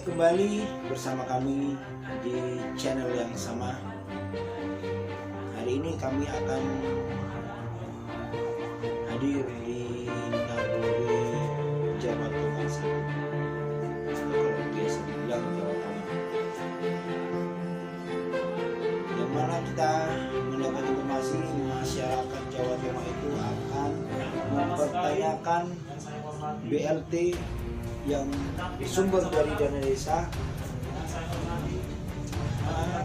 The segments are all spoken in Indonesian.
kembali bersama kami di channel yang sama. Hari ini kami akan hadir di Nagori, Jawa Tengah, kalau biasa dibilang Jawa Tengah, yang mana kita mendapat informasi masyarakat Jawa Tengah itu akan mempertanyakan BLT yang sumber dari dana desa.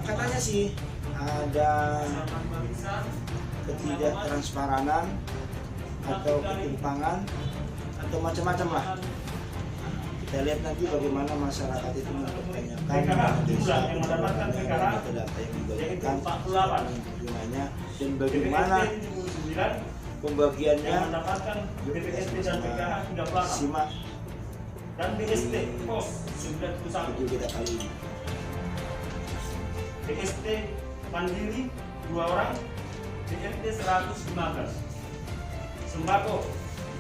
Katanya sih ada ketidaktransparan atau ketimpangan atau macam-macam lah. Kita lihat nanti bagaimana masyarakat itu mempertanyakan dana desa, data yang dibagikan, gunanya dan bagaimana pembagiannya. Simak dan BST pos 91 video kita kali ini. BST Mandiri 2 orang, BLT 115, sembako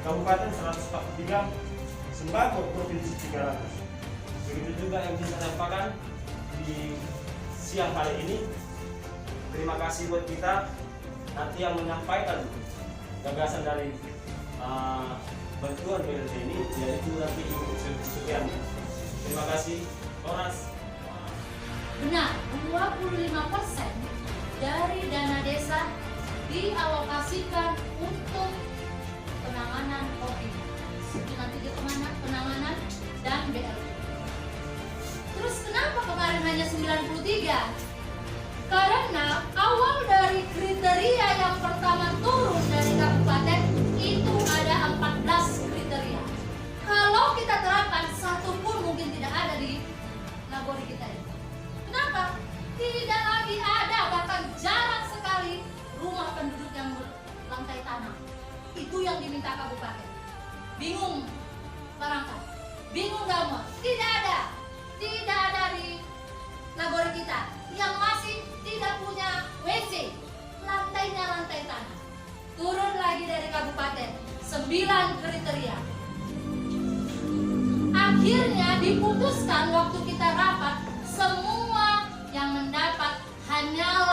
Kabupaten 143, sembako Provinsi 300. Begitu juga yang bisa saya sampaikan di siang hari ini. Terima kasih buat kita nanti yang menyampaikan gagasan dari bantuan BLT ini, yaitu nanti Ibu Sukiani. Terima kasih, Horas. Benar, 25% dari dana desa dialokasikan untuk penanganan COVID. Nanti di penanganan dan BLT. Terus kenapa kemarin hanya 93? Karena awal dari kriteria yang pertama turun dari kabupaten itu ada 14 kriteria. Kalau kita terapkan satu pun mungkin tidak ada di Nagori kita ini. Kenapa? Tidak lagi ada, bahkan jarang sekali rumah penduduk yang berlantai tanah. Itu yang diminta kabupaten. Bingung barangkali, bingung Dama. Tidak ada di Nagori kita yang masih tidak punya WC, lantainya lantai tanah. Turun lagi dari kabupaten 9 kriteria. Akhirnya diputuskan waktu kita rapat, semua yang mendapat hanya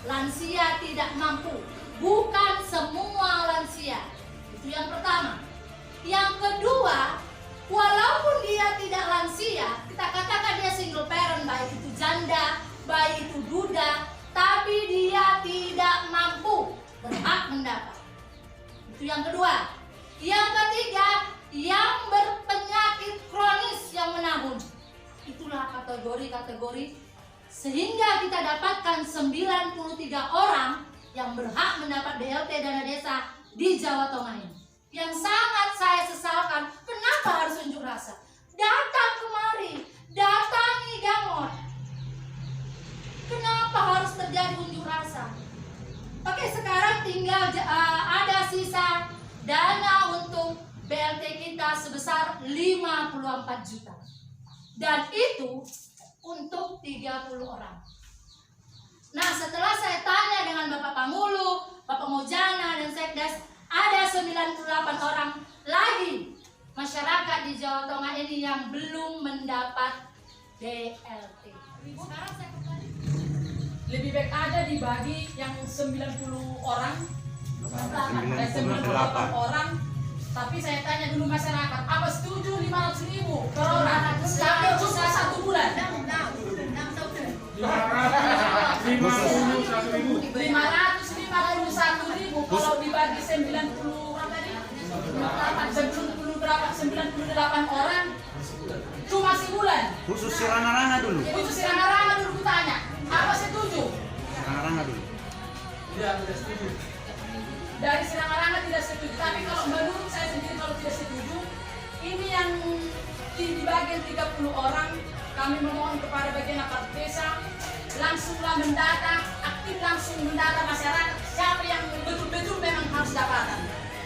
lansia tidak mampu, bukan semua lansia. Itu yang pertama. Yang kedua, walaupun dia tidak lansia, kita katakan dia single parent, baik itu janda, baik itu duda, tapi dia tidak mampu, berhak mendapat. Itu yang kedua. Yang ketiga, yang berpenyakit kronis yang menahun. Itulah kategori-kategori sehingga kita dapatkan 93 orang yang berhak mendapat BLT dana desa di Jawa Tengah ini. Yang sangat saya sesalkan, kenapa harus unjuk rasa? Datang kemari, datangi Gamot. Kenapa harus terjadi unjuk rasa? Oke, sekarang tinggal ada sisa dana untuk BLT kita sebesar 54 juta. Dan itu untuk 30 orang. Nah, setelah saya tanya dengan Bapak Pangulu, Bapak Mojana, dan Sekdes, ada 98 orang lagi masyarakat di Jawa Tengah ini yang belum mendapat BLT. Sekarang saya kembali. Lebih baik ada dibagi yang 90 orang, 98 orang. Tapi saya tanya dulu masyarakat, apa setuju 500.000 per orang? Tapi cuma 1 bulan. 551.000 kalau dibagi 98 orang cuma sebulan. Khusus Sirana-Rana dulu. Khusus Sirana-Rana dulu kutanya, apa setuju? Sirana-Rana dulu. Tidak setuju. Dari Sirana-Rana tidak setuju. Tapi kalau menurut saya sendiri kalau tidak setuju, ini yang di bagian 30 orang, kami memohon kepada bagian aparat desa langsunglah mendata, aktif langsung mendata masyarakat siapa yang betul-betul memang harus dapatkan.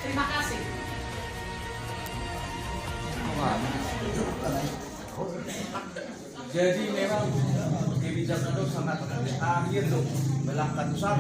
Terima kasih. Jadi memang kebijakan itu sangat akhir dong melangkah besar.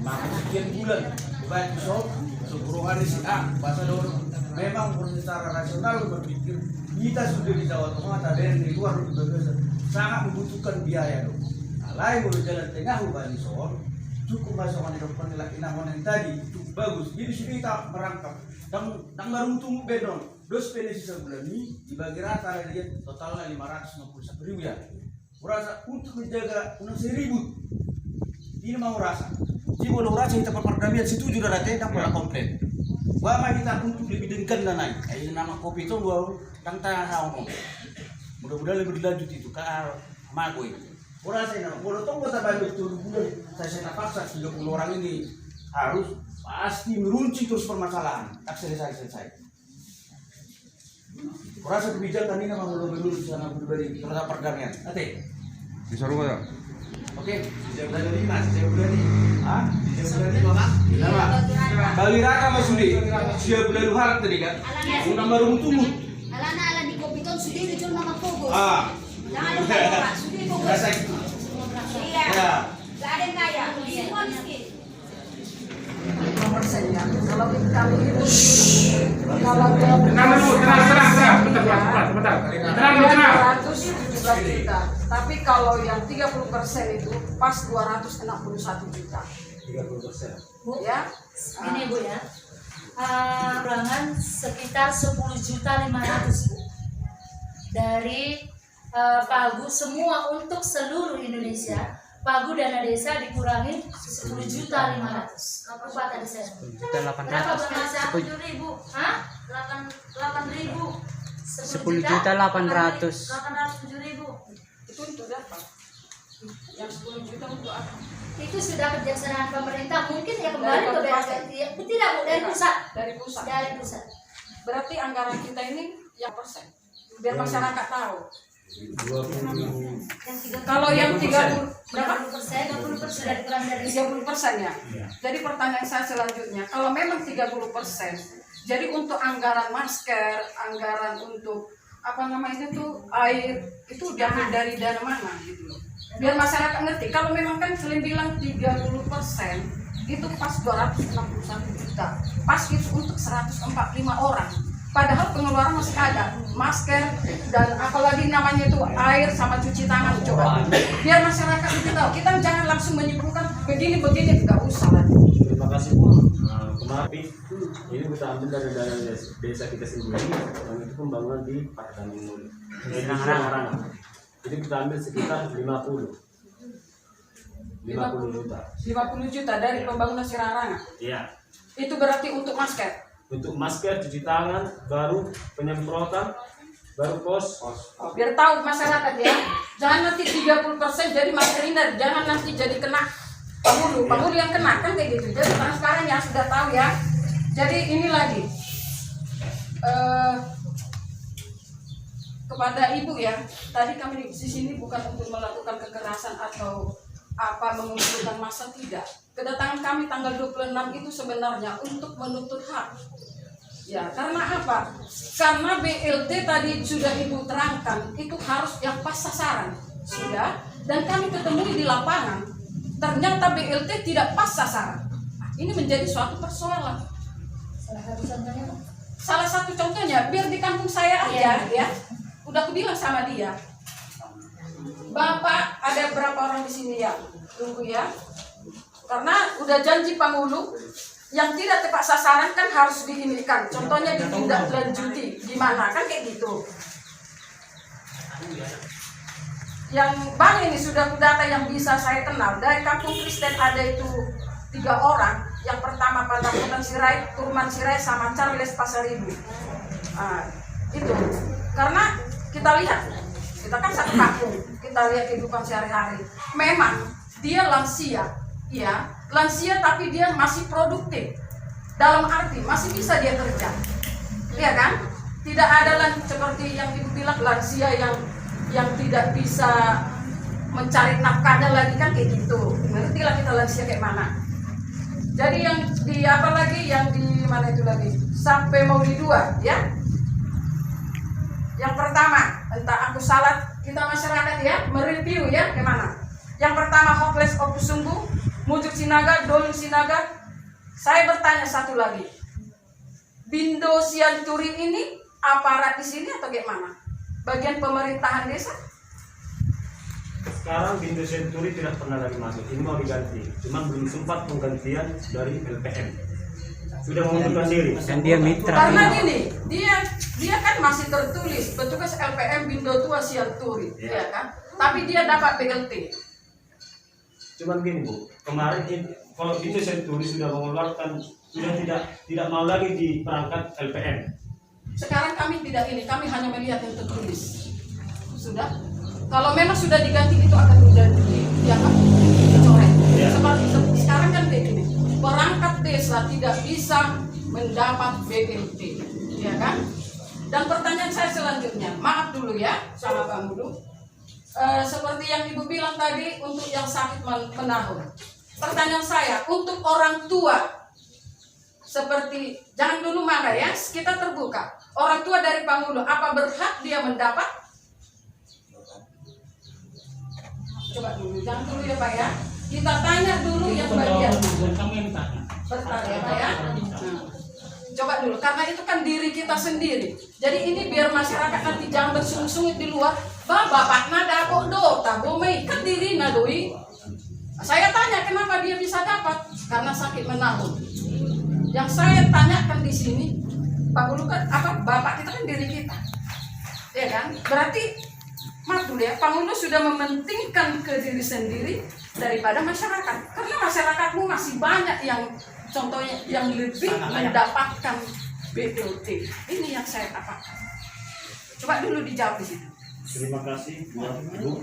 Maka sekian bulan baik besok, sepuluh hari si A, bahasa dorong memang secara rasional berpikir kita sudah di Jawa Tengah, ada yang di luar juga sangat membutuhkan biaya dong. Nah, lain kalau jalan tengah Bali Sol, cukup masuk ke dalam inaman yang tadi itu bagus. Jadi sudah kita merangkap dan baru tumbuh bedon. Dos penesi sebulan ini dibagi rata ada dia totalnya 551.000 ya. Merasa untuk menjaga 1.000 ini mau rasa. Jadi kalau rasa kita perdamaian situ juga ada tidak pernah komplain. Wama kita untuk lebih dengkan dan naik. Ini nama kopi itu gua tantang ngomong. Mudah-mudahan lebih lanjut itu ke Magoi. Merasa ini, kalau tunggu sampai betul bulan saya paksa 30 orang ini harus pasti merunci terus permasalahan. Tak selesai. Merasa kebijakan ini memang belum sana pribadi terhadap perdamaian. Ate. Disuruh ya. Oke, saya berani Mas, saya berani. Ah, saya berani Mama. Kenapa? Bagi Raka Mas Sudi, siap bulan Luhar tadi kan? Undang baru tumbuh. Alana di kopi ton sudah dijual nama fokus. Ah, Jangan lupa Pak, sudah fokus. rasa itu. Iya. Ya. Gak ada yang kaya, semua miskin. 5% ya. Kalau kami itu kalau Tenang dulu, tenang. Bentar. Tenang. 217 juta. Tapi kalau yang 30% itu pas 261 juta. 30%. Bu, Ya. gini Bu ya. Kurangan sekitar 10.500.000 Bu. Dari Pak Agus semua untuk seluruh Indonesia. Pak Agus dana desa dikurangi 10.500.000. Lupa tadi saya. Berapa bermasa? 7.000. Hah? 8.000. 10.800.000. 807.000. Itu berapa? Yang 10 juta untuk apa? Itu sudah kebijaksanaan pemerintah, mungkin ya kembali ke BSD. Tidak Bu, dari pusat. Dari pusat. Dari pusat. Berarti anggaran kita ini yang persen. Biar masyarakat tahu. Kalau yang 30 berapa? 30% sudah dikurangi dari 30% ya. Jadi pertanyaan saya selanjutnya, kalau memang 30%, jadi untuk anggaran masker, anggaran untuk apa namanya itu air itu diambil dari dana mana gitu loh. Biar masyarakat ngerti. Kalau memang kan kalian bilang 30% itu pas 261 juta. Pas itu untuk 145 orang. Padahal pengeluaran masih ada, masker dan apalagi namanya itu air sama cuci tangan coba. Biar masyarakat itu tahu. Kita jangan langsung menyimpulkan begini nggak usah lah. Terima kasih Bu. Kemarin ini kita ambil dari dana desa kita sendiri, yang itu pembangunan di Parkami Muli. Jadi kita ambil sekitar 50 juta. 50 juta dari pembangunan Siraranga. Iya. Itu berarti untuk masker. Untuk masker, cuci tangan, baru penyemprotan, baru pos. Biar tahu masyarakat ya. Jangan nanti 30% jadi masker ini, jangan nanti jadi kena penghulu yang kena kan kayak gitu. Jadi sekarang ya sudah tahu ya. Jadi ini lagi kepada ibu ya. Tadi kami di sini bukan untuk melakukan kekerasan atau apa mengumpulkan massa, tidak. Kedatangan kami tanggal 26 itu sebenarnya untuk menuntut hak. Ya, karena apa? Karena BLT tadi sudah Ibu terangkan, itu harus yang pas sasaran. Sudah, dan kami ketemu di lapangan. Ternyata BLT tidak pas sasaran. Ini menjadi suatu persoalan. Salah satu contohnya, biar di kampung saya aja ya. Udah aku bilang sama dia. Bapak, ada berapa orang di sini ya? Tunggu ya. Karena udah janji penghulu yang tidak tepat sasaran kan harus diinikan. Contohnya ditindaklanjuti gimana kan kayak gitu. Yang bang ini sudah data yang bisa saya kenal dari kampung Kristen ada itu 3 orang. Yang pertama pada Turman Sirai sama Charles Pasaribu. Itu karena kita lihat, kita kan satu kampung, kita lihat kehidupan sehari-hari. Memang dia lansia, ya lansia tapi dia masih produktif. Dalam arti masih bisa dia kerja, iya kan? Tidak ada seperti yang ibu bilang lansia yang tidak bisa mencari nafkahnya lagi kan kayak gitu. Ngertilah kita lansia kayak mana. Jadi yang di apa lagi yang di mana itu lagi sampai mau di 2 ya. Yang pertama, entah aku salah, kita masyarakat ya mereview ya gimana. Yang pertama hopeless opus sungguh, Mujuk Sinaga, Dolung Sinaga. Saya bertanya satu lagi, Bindo Sianturi ini aparat di sini atau gimana? Bagian pemerintahan desa? Sekarang Bindo Senturi tidak pernah lagi masuk. Ini mau diganti. Cuman belum sempat penggantian dari LPM. Sudah mengundurkan diri. Dan dia mitra. Karena gini, dia kan masih tertulis petugas LPM Bindo Tua Sianturi, ya kan? Tapi dia dapat PLT. Cuman gini Bu, kemarin kalau Bindo Senturi sudah mengeluarkan, sudah tidak mau lagi di perangkat LPM. Sekarang kami tidak ini, kami hanya melihat yang tertulis. Sudah. Kalau memang sudah diganti itu akan menjadi dicoret. Ya. Seperti sekarang kan begini, perangkat desa tidak bisa mendapat BLT, ya kan? Dan pertanyaan saya selanjutnya, maaf dulu ya sama Bang Bulu. Seperti yang Ibu bilang tadi untuk yang sakit menahun. Pertanyaan saya untuk orang tua seperti jangan dulu marah ya, kita terbuka. Orang tua dari Pangulo, apa berhak dia mendapat? Coba dulu, jangan dulu ya Pak ya. Kita tanya dulu yang bagian. Bentar ya Pak ya. Nah, coba dulu, karena itu kan diri kita sendiri. Jadi ini biar masyarakat nanti jangan bersungit-sungit di luar. Bapak nada kok do, tabomei kan diri nadoi. Saya tanya kenapa dia bisa dapat? Karena sakit menahun. Yang saya tanyakan di sini, Pak Bulu kan apa? Bapak kita kan diri kita, ya kan? Berarti maaf dulu ya, Pak Bulu sudah mementingkan ke diri sendiri daripada masyarakat. Karena masyarakatmu masih banyak yang contohnya yang lebih mendapatkan BLT. Ini yang saya katakan. Coba dulu dijawab di situ. Terima kasih buat Ibu.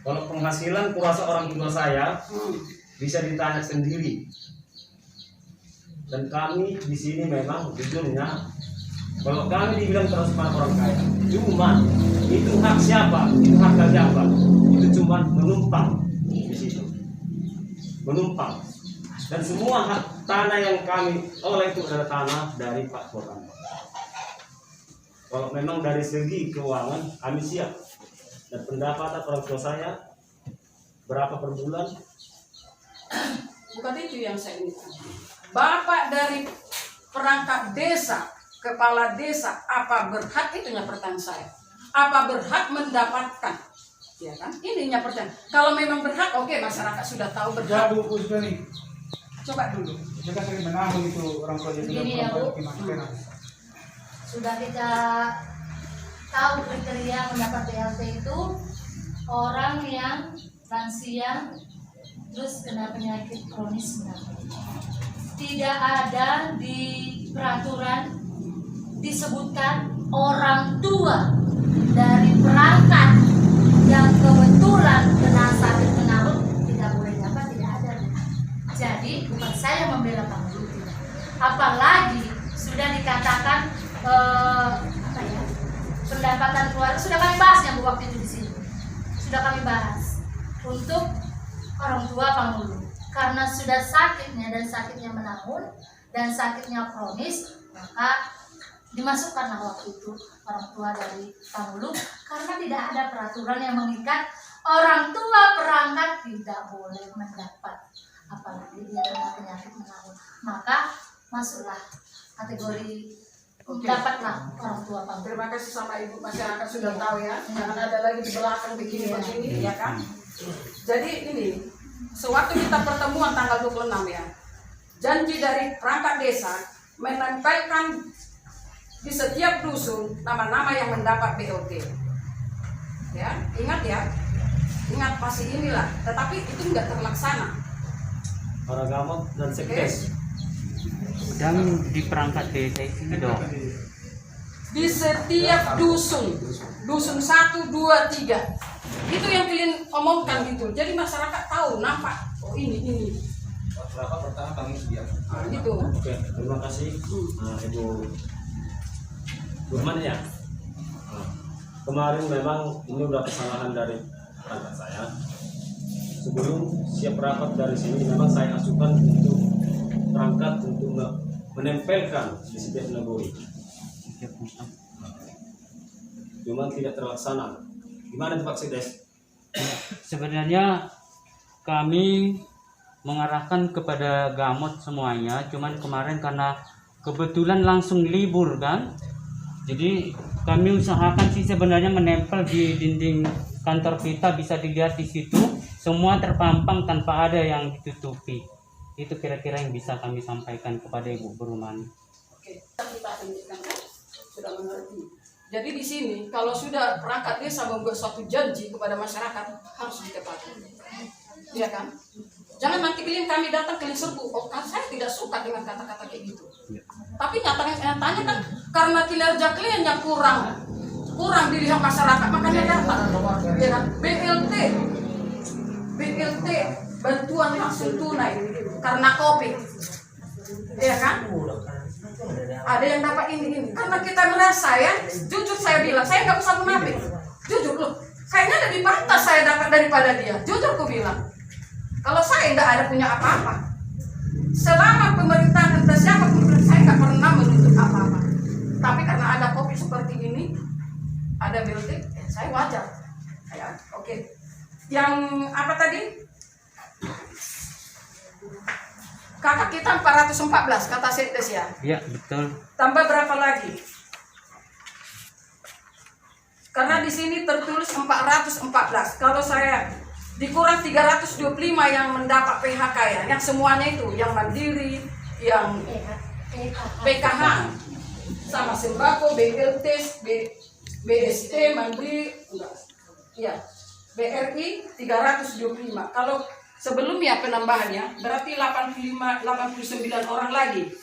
Kalau penghasilan kuasa orang tua saya bisa ditanya sendiri. Dan kami di sini memang jujurnya, kalau kami dibilang transparan orang kaya, cuma itu hak siapa? Itu hak siapa? Itu cuma menumpang di situ, menumpang. Dan semua hak tanah yang kami oleh itu adalah tanah dari Pak Koran. Kalau memang dari segi keuangan kami siap. Dan pendapatan orang tua saya berapa per bulan? Bukan itu yang saya inginkan. Bapak dari perangkat desa, kepala desa, apa berhak? Itunya pertanyaan saya. Apa berhak mendapatkan? Ya kan? Ininya pertanyaan. Kalau memang berhak, oke, masyarakat sudah tahu berhak. Jauh Bu sudah nih. Coba dulu. Kita sering menahun itu orang tua yang Begini ya, Bu. Sudah kita tahu kriteria mendapat BLT itu orang yang lansia terus kena penyakit kronis menahun. Tidak ada di peraturan disebutkan orang tua dari perangkat yang kebetulan kena sakit menahun tidak boleh dapat, tidak ada. Jadi bukan saya membela Pak Bulu, tidak. Apalagi sudah dikatakan apa ya, pendapatan keluarga sudah kami bahas yang waktu itu di sini, sudah kami bahas untuk orang tua Pak Bulu. Karena sudah sakitnya dan sakitnya menahun dan sakitnya kronis, maka dimasukkanlah waktu itu orang tua dari Pangulo karena tidak ada peraturan yang mengikat orang tua perangkat tidak boleh mendapat, apalagi dia kena penyakit menahun, maka masuklah kategori dapatlah orang tua Pangulo. Terima kasih sama Ibu, masyarakat sudah tahu ya. Jangan ada lagi di belakang begini-begini, ya kan? Jadi ini sewaktu kita pertemuan tanggal 26 ya, janji dari perangkat desa menempelkan di setiap dusun nama-nama yang mendapat BLT. Ya, ingat ya, ingat pasti inilah. Tetapi itu nggak terlaksana. Para gamat dan sekdes. Dan di perangkat desa ini dong. Di setiap dusun 1, 2, 3 itu yang kalian omongkan gitu. Jadi masyarakat tahu, nampak. Oh ini. Berapa pertama Bang Isbiak? Nah, gitu. Oke, terima kasih Ibu Burman ya. Kemarin memang ini udah kesalahan dari perangkat saya. Sebelum siap rapat dari sini memang saya ajukan untuk perangkat untuk menempelkan di setiap nagori. Cuma tidak terlaksana. Gimana Pak Sekdes? Sebenarnya kami mengarahkan kepada gamot semuanya, cuman kemarin karena kebetulan langsung libur kan, Jadi kami usahakan sih sebenarnya menempel di dinding kantor kita, bisa dilihat di situ semua terpampang tanpa ada yang ditutupi. Itu kira-kira yang bisa kami sampaikan kepada Ibu Berumani. Oke, kita tunjukkan kan? Sudah mengerti. Jadi di sini kalau sudah perangkat desa membuat suatu janji kepada masyarakat harus ditepati. Iya kan? Jangan nanti kalian kami datang kalian serbu. Oh, kan saya tidak suka dengan kata-kata kayak gitu. Tapi nyatanya kan karena kinerja kalian yang kurang dilihat masyarakat makanya datang. Ya kan? BLT bantuan langsung tunai karena COVID. Ya kan? Ada yang dapat ini karena kita merasa ya, jujur saya bilang, saya nggak usah munafik, jujur loh, kayaknya lebih pantas saya dapat daripada dia, jujur aku bilang. Kalau saya nggak ada punya apa-apa, selama pemerintahan entah siapa pun saya nggak pernah menuntut apa-apa. Tapi karena ada COVID seperti ini, ada BLT, saya wajar. Ya, oke. Yang apa tadi? Kakak kita 414 kata Setes ya. Iya, betul. Tambah berapa lagi? Karena di sini tertulis 414. Kalau saya dikurang 325 yang mendapat PHK ya, yang semuanya itu, yang mandiri, yang PKH, sama sembako, BLT, BST, mandiri, enggak. Ya, BRI 325. Kalau sebelumnya penambahannya berarti 89 orang lagi.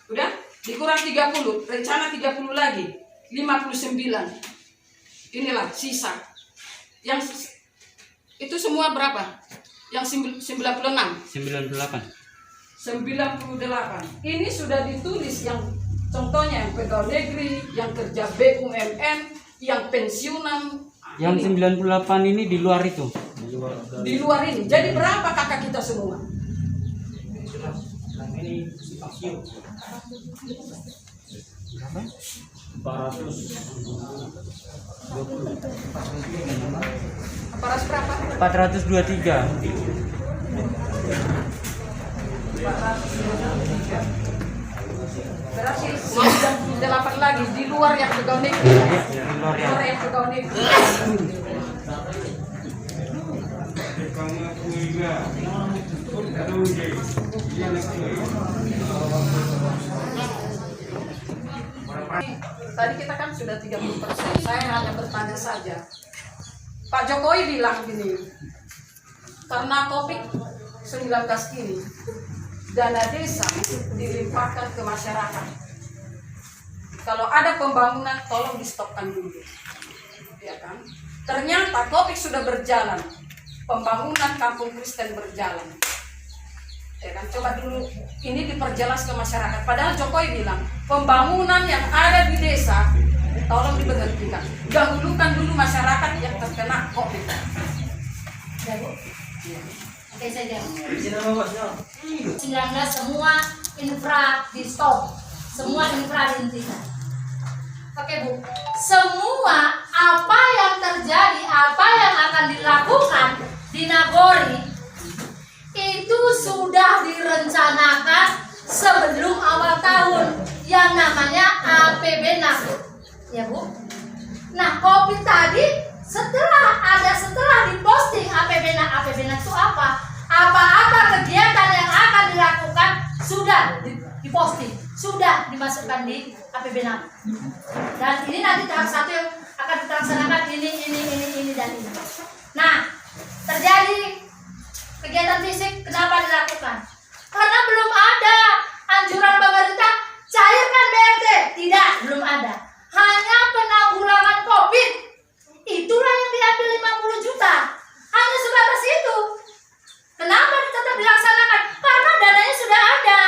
Udah? Dikurang 30, rencana 30 lagi. 59. Inilah sisa. Yang itu semua berapa? Yang 96. 98. 98. Ini sudah ditulis yang contohnya yang pegawai negeri, yang kerja BUMN, yang pensiunan. Yang 98 ini di luar itu. Di luar ini. Jadi berapa kakak kita semua? Ini pasio. Berapa? 400 berapa? 423. Berarti 98 lagi di luar yang pegawai negeri. Di luar Di yang luar yang pegawai negeri. Tadi kita kan sudah 30%. Saya hanya bertanya saja. Pak Jokowi bilang gini, karena COVID-19 ini, dana desa dilimpahkan ke masyarakat. Kalau ada pembangunan, tolong di-stopkan dulu. Ya kan? Ternyata COVID sudah berjalan, pembangunan kampung Kristen berjalan. Ya kan? Coba dulu ini diperjelas ke masyarakat. Padahal Jokowi bilang pembangunan yang ada di desa tolong diberhentikan. Dahulukan dulu masyarakat yang terkena COVID. Ya, Bu? Oke saja. 19 semua infra di stop, semua infra dihentikan. Oke Bu, semua apa yang terjadi, apa yang akan dilakukan di Nagori itu sudah direncanakan sebelum awal tahun yang namanya APBNAK, ya Bu. Nah, COVID tadi setelah diposting APBNAK itu apa kegiatan yang akan dilakukan sudah diposting, sudah dimasukkan di APBNAK. Dan ini nanti tahap 1 yang akan dilaksanakan ini dan ini. Nah, terjadi kegiatan fisik kenapa dilakukan? Karena belum ada anjuran pemerintah cairkan BLT. Tidak, belum ada. Hanya penanggulangan COVID. Itulah yang diambil 50 juta. Hanya sebatas itu. Kenapa tetap dilaksanakan? Karena dananya sudah ada.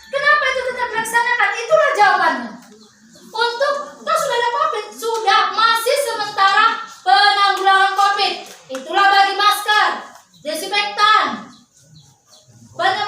Kenapa itu tetap dilaksanakan? Itulah jawabannya. Untuk toh sudah ada COVID, sudah masih sementara penanggulangan COVID. Itulah bagi masker, desinfektan, banyak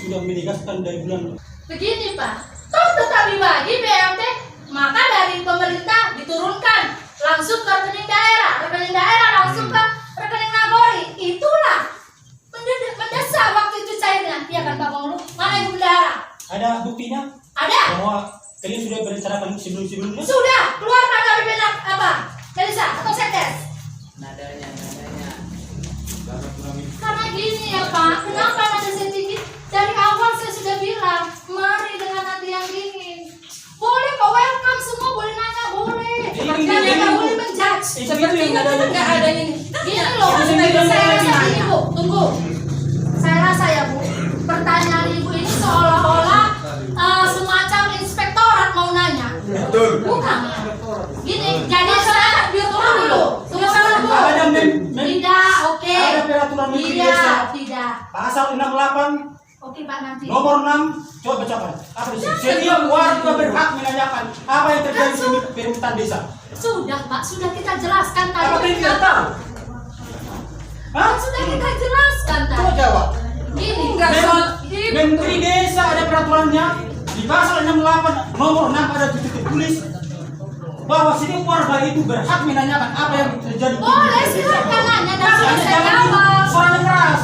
sudah menegaskan dari bulan. Begini Pak, toh tetap dibagi BLT, maka dari pemerintah diturunkan langsung ke rekening daerah langsung ke rekening Nagori. Itulah mendesak waktu itu cairan. Iya kan Pak Pengelola? Mana Ibu Bendahara? Ada buktinya Ada? bahwa kalian sudah berencanakan sebelum-sebelumnya? Sudah, keluarkan dari benak apa? Melisa atau Sekdes? Nadanya. Karena gini ya Pak, kenapa nada saya tinggi? Dari awal saya sudah bilang, mari dengan hati yang dingin. Boleh kok, welcome semua, boleh nanya, boleh. Kalian nggak boleh menjudge. Sepertinya kita nggak ada ini. Gini loh, saya rasa gini Bu, tunggu. Saya rasa ya Bu, pertanyaan Ibu ini seolah-olah semacam inspektorat mau nanya. Bukan. Gini, jadi saya tunggu dulu. Tunggu Bu. Tidak, oke. Ada peraturan menteri desa. Tidak. Pasal 68 Oke Pak, nanti. nomor 6, coba bacakan. Apa di sini? Setiap warga berhak menanyakan apa yang terjadi di pemerintahan desa. Sudah Pak, sudah kita jelaskan tadi. Apa kalian tidak tahu? Hah? Sudah kita jelaskan Coba tadi. jawab. Gini, Enggak soal itu. Menteri desa ada peraturannya di pasal 68 nomor 6 ada titik tulis bahwa setiap warga itu berhak menanyakan apa yang terjadi. boleh silakan nanya dan sudah saya jawab. Suaranya keras.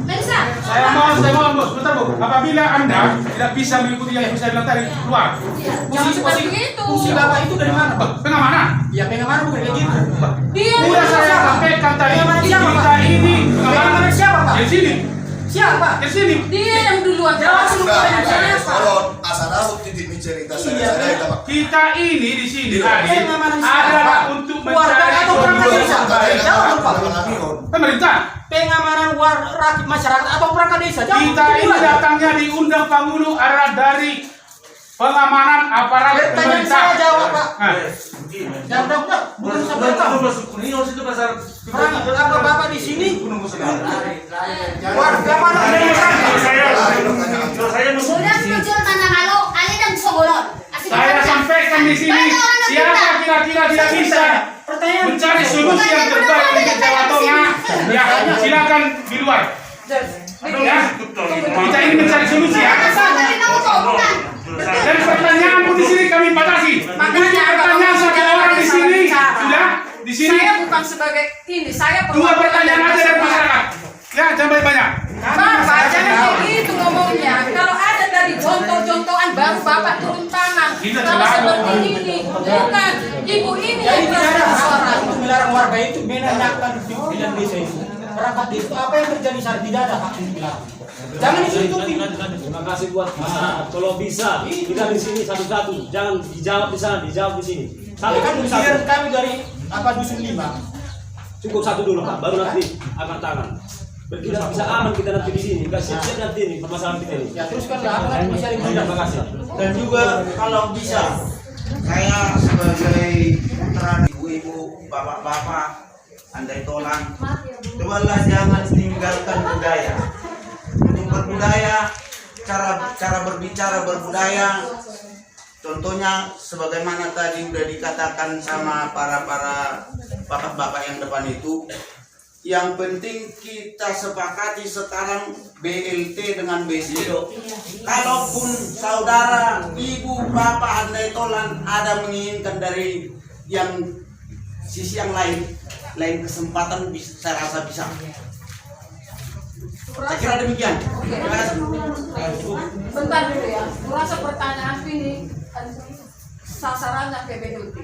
Melisa, Saya mohon, Bu, sebentar, Bu. Apabila Anda tidak bisa mengikuti yang saya bilang tadi, keluar. Jangan seperti itu. Fungsi Bapak itu dari mana, Pak? Pengamanan. Ya pengamanan bukan kayak gitu. Dia Sudah saya sampaikan tadi, Pengamanan siapa, kita Pak? ini Pengamanan siapa, Pak? Di sini, Siapa? di sini. dia yang duluan. Jawab Jangan dulu. saya Tolong asal tahu titik cerita saya itu Pak. Kita ini di sini tadi Pengamanan siapa? adalah untuk Warga mencari atau perangkat desa? Jawab, Pak. pemerintah. Pengamanan rakyat masyarakat atau perangkat desa? Jawab. Kita ini datangnya diundang Pangulo adalah dari pengamanan aparat Pertanyaan pemerintah. saya jawab, Pak. Nah, Jawab, bukan sebentar. Apa Bapak di sini? Warga mana? sudah setuju tanda kalau kalian yang sogolon. saya sampaikan di sini, siapa kira-kira tidak bisa mencari solusi yang terbaik untuk Jawa Tengah, ya silakan di luar. Ya, kita ini mencari solusi ya. Dan pertanyaanmu di sini kami batasi. Ini pertanyaan satu orang di sini, sudah di sini Saya bukan sebagai ini, saya dua pertanyaan aja dari masyarakat. Ya, jangan banyak-banyak. Bapak jangan kayak gitu ngomongnya. Kalau ada dari contoh-contohan baru Bapak turun tangan. Kita Kalau selalu. seperti ini, bukan ibu ini Jadi yang tidak ada bersuara. hak untuk melarang warga itu menanyakan di bidan desa itu. Perangkat desa itu apa yang terjadi saat tidak ada hak untuk dilarang. Jangan ditutupi. Terima kasih buat masyarakat. Kalau bisa, kita di sini satu-satu. Jangan dijawab di sana, dijawab di sini. Tapi kan giliran kami dari dusun 5. Cukup satu dulu Pak, baru nanti angkat tangan. Kita bisa aman kita nanti di sini. Kita siap-siap nanti ini permasalahan kita ini. Ya teruskanlah apa lagi masih ada Terima kasih. Dan juga kalau bisa, saya sebagai putra ibu-ibu, bapak-bapak, andai tolan, cobalah jangan tinggalkan budaya. Untuk berbudaya, cara berbicara berbudaya, contohnya sebagaimana tadi udah dikatakan sama para bapak-bapak yang depan itu. Yang penting kita sepakati sekarang BLT dengan BCO. Kalaupun saudara, ibu, bapak, andai tolan ada menginginkan dari yang sisi yang lain kesempatan bisa, saya rasa bisa. Saya kira demikian. Terima kasih. Bentar dulu ya. Merasa pertanyaan ini sasarannya ke BLT.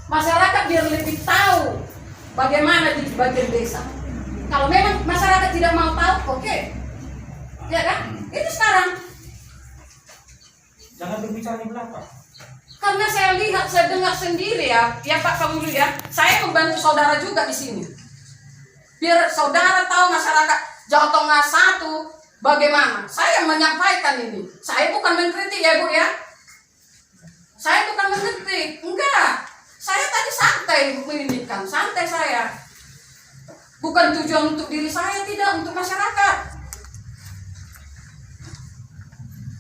Masyarakat biar lebih tahu bagaimana di bagian desa. Kalau memang masyarakat tidak mau tahu, oke. Ya kan? Itu sekarang. Jangan berbicara di belakang. Karena saya lihat, saya dengar sendiri ya Pak Pangulo ya. Saya membantu saudara juga di sini. Biar saudara tahu masyarakat Jawa Tengah 1 bagaimana. Saya menyampaikan ini. Saya bukan mengkritik ya Bu ya. Saya bukan mengkritik, enggak. Saya tadi santai mendidikan, santai saya. Bukan tujuan untuk diri saya, tidak untuk masyarakat.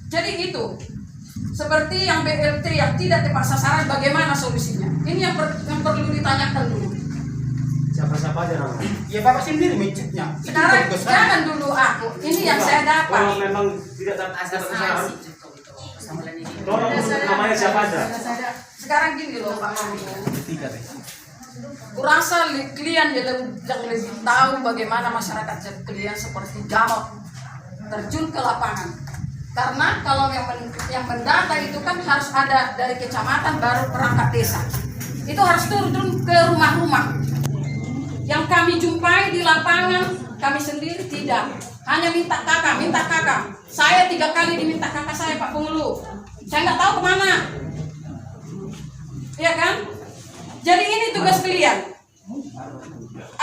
Jadi itu. Seperti yang BLT yang tidak tepat sasaran, bagaimana solusinya? Ini yang perlu ditanyakan dulu. Siapa-siapa aja namanya? Ya Bapak sendiri micitnya. Sekarang jangan dulu aku. Ini yang saya dapat. Kalau memang tidak dapat kesalahan, tolong namanya siapa aja. Sekarang gini loh Pak Manu. Kurasa klien yang lebih tahu bagaimana masyarakat klien seperti Gamot terjun ke lapangan. Karena kalau yang mendata itu kan harus ada dari kecamatan baru perangkat desa. Itu harus turun ke rumah-rumah. Yang kami jumpai di lapangan kami sendiri tidak. Hanya minta kakak. Saya 3 kali diminta kakak saya Pak Pengulu. Saya nggak tahu kemana. Iya kan? Jadi ini tugas kalian.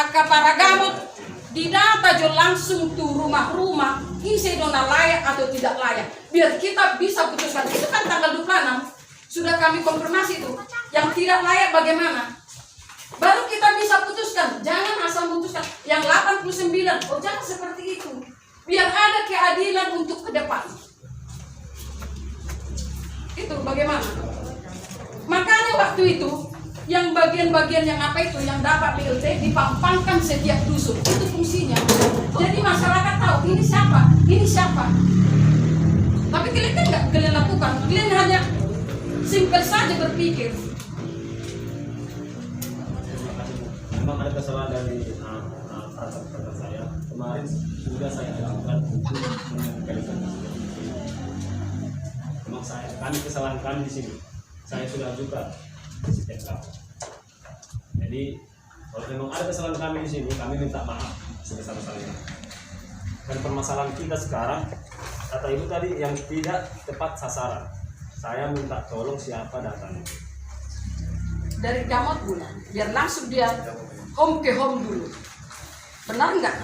Para Gamot didata jo langsung tuh rumah-rumah isi dona layak atau tidak layak. Biar kita bisa putuskan. Itu kan tanggal 26 sudah kami konfirmasi itu. Yang tidak layak bagaimana? Baru kita bisa putuskan. Jangan asal memutuskan yang 89. Oh jangan seperti itu. Biar ada keadilan untuk ke depan. Itu bagaimana? Makanya waktu itu yang bagian-bagian yang apa itu yang dapat BLT dipampangkan setiap dusun. Itu fungsinya. Jadi masyarakat tahu ini siapa. Tapi kalian kan nggak kalian lakukan. Kalian hanya simpel saja berpikir. Memang ada kesalahan dari perangkat saya. Kemarin sudah saya lakukan untuk mengendalikan. Memang kami kesalahan kami di sini. Saya sudah ajukan setiap tahun. Jadi kalau memang ada kesalahan kami di sini, kami minta maaf sebesar-besarnya. Dan permasalahan kita sekarang, kata ibu tadi yang tidak tepat sasaran. Saya minta tolong siapa datanya. Dari Gamot dulu, biar langsung dia home ke home dulu. Benar nggak?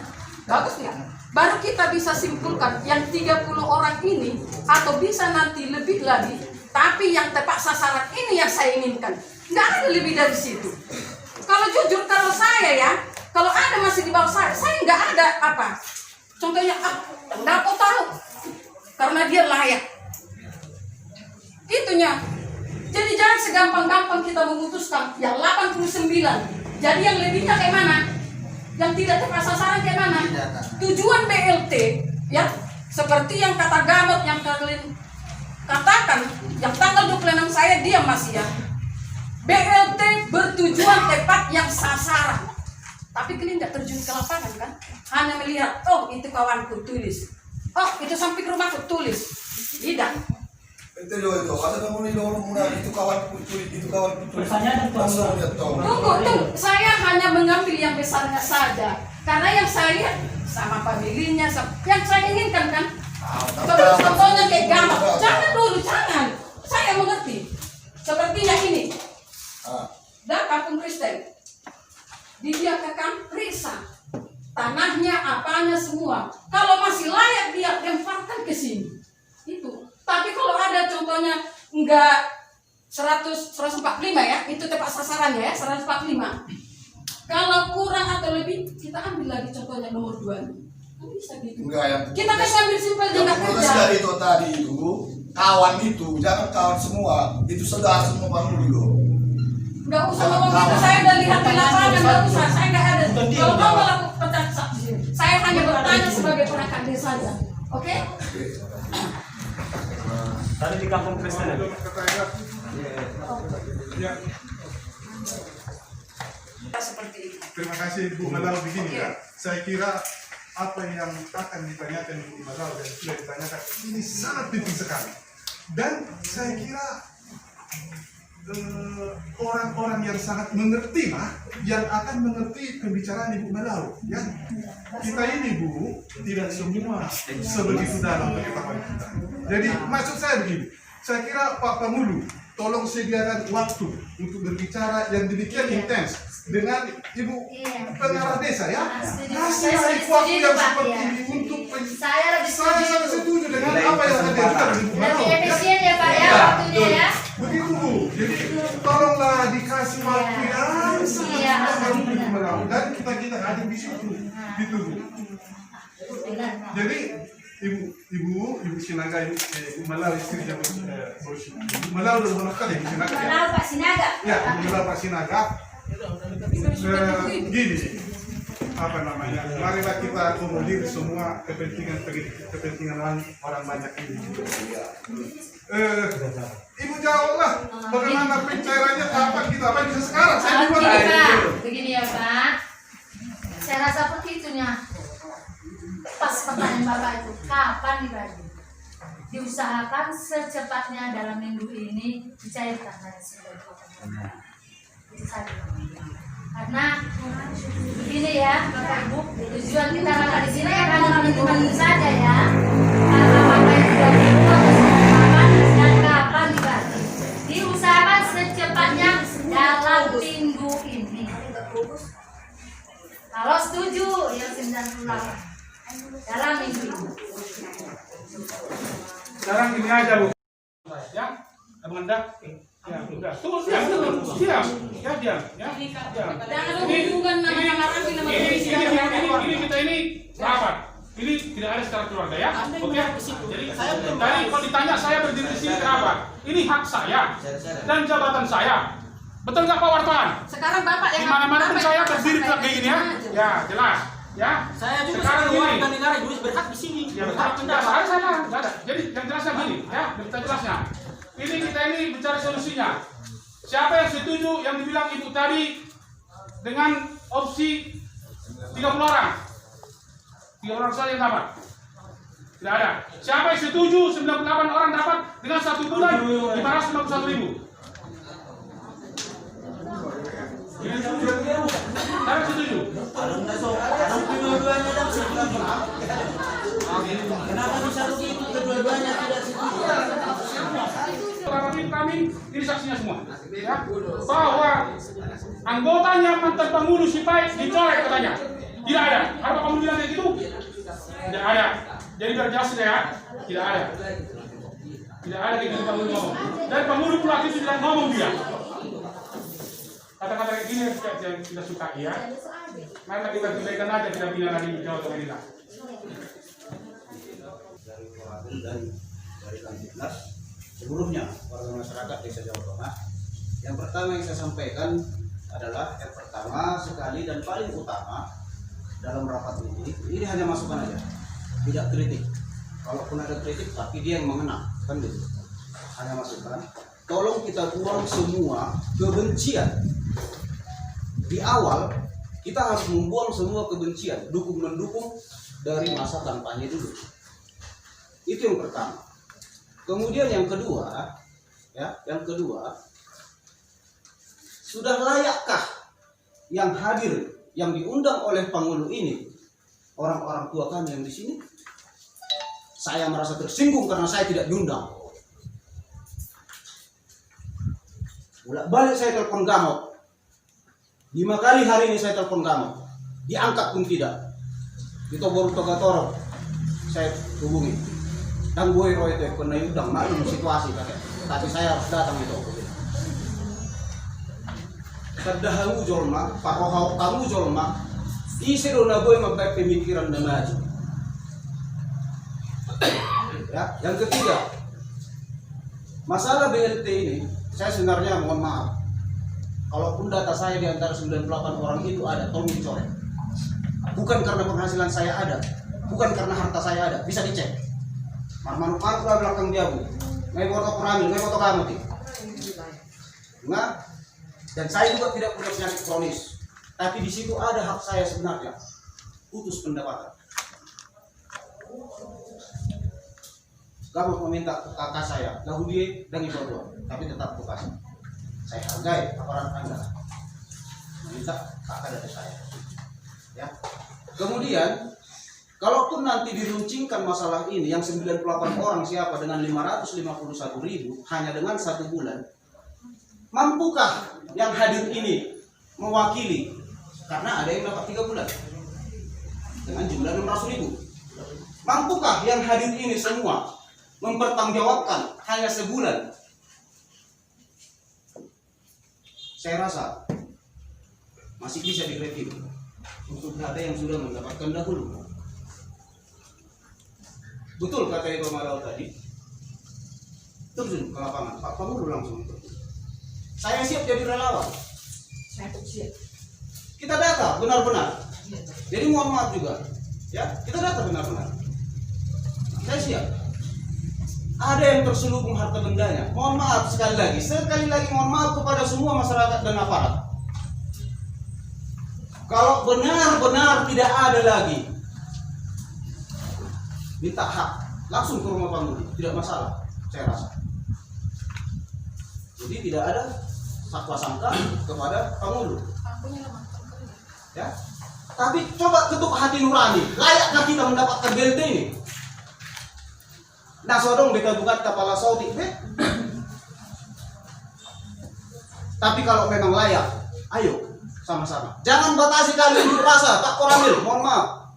Bagus nggak? Baru kita bisa simpulkan yang 30 orang ini atau bisa nanti lebih lagi, tapi yang tepat sasaran ini yang saya inginkan. Nggak ada lebih dari situ. Kalau jujur, kalau saya ya, kalau ada masih di bawah saya nggak ada apa. Contohnya, nggak mau tahu karena dia layak. Itunya. Jadi jangan segampang-gampang kita memutuskan yang 89. Jadi yang lebihnya kayak mana? Yang tidak tepat sasaran kayak mana? Tujuan BLT ya seperti yang kata Gamot yang kalian katakan yang tanggal 26 saya diam masih ya. BLT bertujuan tepat yang sasaran. Tapi kalian tidak terjun ke lapangan kan? Hanya melihat, oh itu kawanku tulis. Oh itu sampai ke rumahku tulis. Tidak. Itu kata kamu ini itu kawan tulis, itu kawan tulis. Tunggu, saya hanya mengambil yang besarnya saja. Karena yang saya lihat sama familinya, yang saya inginkan kan. Kalau contohnya kayak Gamot, jangan dulu, jangan. Saya mengerti. Sepertinya ini. Dan kampung Kristen. Didiakakan periksa. Tanahnya, apanya semua. Kalau masih layak dia lemparkan ke sini. Itu. Tapi kalau ada contohnya enggak 145 ya, itu tepat sasarannya ya, 145. Kalau kurang atau lebih, kita ambil lagi contohnya nomor 2. Kan bisa gitu. Enggak, yang Kita kasih ambil simpel yang juga protes kerja. dari itu tadi itu kawan itu, jangan kawan semua. Itu saudara semua Bang Lulu. Enggak usah ngomong gitu, saya udah lihat di lapangan, enggak usah, saya enggak ada. Kalau mau melakukan pecat saya hanya bertanya sebagai perangkat desa saja. Oke? Tadi di kampung Kristen ada. Seperti itu. Terima kasih Bu Malau begini ya. Saya kira apa yang akan ditanyakan Bu Malau dan sudah ditanyakan ini sangat penting sekali. Dan saya kira orang-orang yang sangat mengerti yang akan mengerti pembicaraan Ibu Malau ya. Kita ini Bu tidak semua sebegitu dalam pengetahuan kita. Jadi maksud saya begini, saya kira Pak Pamulu tolong sediakan waktu untuk berbicara yang demikian intens dengan Ibu pengarah desa ya. Kasih waktu yang seperti ini untuk Saya lebih sangat setuju dengan apa yang ada dari Ibu Malau. lebih efisien ya Pak ya waktunya ya. Begitu Bu, jadi tolonglah dikasih waktu yang sangat Ibu Malau dan kita hadir di situ, gitu Bu. Jadi Ibu Sinaga, Ibu Malau istrinya Ibu Malau udah berapa kali Ibu Sinaga? Malau Pak Sinaga. Ya, Ibu Malau Pak Sinaga. Gini, apa namanya? Marilah kita akomodir semua kepentingan orang banyak ini. Ibu jawablah, bagaimana pencairannya, kapan kita apa bisa sekarang? Saya juga Begini ya Pak, saya rasa begitunya. Pas pertanyaan Bapak itu, kapan dibagi? Diusahakan secepatnya dalam minggu ini dicairkan dari itu saja. Karena begini ya Bapak Ibu, tujuan kita makan di sini kan hanya menentukan itu saja ya. Karena apa yang sudah dibuat dan kapan dibagi. Diusahakan secepatnya dalam minggu ini. Kalau setuju yang 98 dalam minggu ini. Sekarang ini aja Bu. Ya, Abang Anda. Ya, udah. Tunggu, diam. Ya, diam. Ya, diam. Jangan hubungan nama-nama orang nama Ini kita ini rapat. Ini tidak ada secara keluarga ya. Oke. Jadi tadi kalau ditanya saya berdiri di sini kenapa? Ini hak saya dan jabatan saya. Betul nggak Pak wartawan? Sekarang Bapak yang Di mana-mana pun saya berdiri tegak kayak gini ya. Ya, jelas. Ya. Saya juga Sekarang sebagai gini. warga negara juga berhak di sini. Ya, berhak penjelasan ada sana, nggak ada. Jadi yang jelasnya gini, ya, kita jelasnya. Ini kita ini bicara solusinya. Siapa yang setuju yang dibilang Ibu tadi dengan opsi 30 orang? 3 orang saja yang dapat. Tidak ada. Siapa yang setuju 98 orang dapat dengan 1 bulan 551.000? Siapa setuju? Kenapa bisa begitu? Kedua-duanya tidak setuju. Kami ini saksinya semua, ya, bahwa anggotanya mantan pengurus SIPAI dicolek katanya. Tidak ada. Apa kamu bilang kayak gitu? Tidak ada. Jadi biar jelas ya, tidak ada. Tidak ada kayak gitu pengurus ngomong. Dan pengurus pula itu sudah ngomong dia. Kata-kata kayak gini yang tidak suka ya. Maka kita kembalikan aja tidak bilang lagi Jawa Tengah ini lah. Dari Kantipnas seluruhnya warga masyarakat Desa Jawa Tengah. Yang pertama yang saya sampaikan adalah yang pertama sekali dan paling utama dalam rapat ini hanya masukan aja, tidak kritik. Kalaupun ada kritik, tapi dia yang mengena, kan gitu. Hanya masukan. Tolong kita buang semua kebencian. Di awal kita harus membuang semua kebencian, dukung-mendukung dari masa kampanye dulu. Itu yang pertama. Kemudian yang kedua, ya, sudah layakkah yang hadir, yang diundang oleh penghulu ini, orang-orang tua kami yang di sini? Saya merasa tersinggung karena saya tidak diundang. Bolak-balik saya telepon Gamot. 5 kali hari ini saya telepon Gamot. Diangkat pun tidak. Itu baru Togatoro saya hubungi. Dan gue itu kena udang, maklum situasi kakek. Tapi saya harus datang itu. Kadahangu jolma, parohau kamu jolma, isiru na gue membaik pemikiran dan maju. Ya, yang ketiga, masalah BLT ini, saya sebenarnya mohon maaf. Kalaupun data saya di antara 98 orang itu ada, tolong dicoret. Bukan karena penghasilan saya ada, bukan karena harta saya ada, bisa dicek. Manfaat lah belakang dia bu, ngai foto peramil, ngai foto kamu ti. Nah, dan saya juga tidak punya penyakit kronis, tapi di situ ada hak saya sebenarnya, putus pendapatan. Kamu meminta kakak saya, dahulu dan ibu dua, tapi tetap bukan. Saya hargai aparat Anda, meminta kakak dari saya. Ya, kemudian. Kalaupun nanti diruncingkan masalah ini yang 98 orang siapa dengan 551.000 hanya dengan 1 bulan, mampukah yang hadir ini mewakili? Karena ada yang dapat 3 bulan dengan jumlah 600.000. Mampukah yang hadir ini semua mempertanggungjawabkan hanya sebulan? Saya rasa masih bisa direview untuk data yang sudah mendapatkan dahulu. Betul kata Ibu Marau tadi, terjun ke lapangan, Pak Pangulo langsung terjun. Saya siap jadi relawan. Saya siap. Kita data benar-benar. Jadi mohon maaf juga, ya kita data benar-benar. Saya siap. Ada yang terselubung harta bendanya. Mohon maaf sekali lagi mohon maaf kepada semua masyarakat dan aparat. Kalau benar-benar tidak ada lagi, minta hak langsung ke rumah Panggulu, tidak masalah, saya rasa. Jadi tidak ada sangka kepada Panggulu. Ya, tapi coba ketuk hati nurani, layakkah kita mendapatkan BLT ini? Nah, sodong beta bukan kepala Saudi, tapi kalau memang layak, ayo sama-sama. Jangan batasi kali unjuk rasa, Pak Koramil, mohon maaf.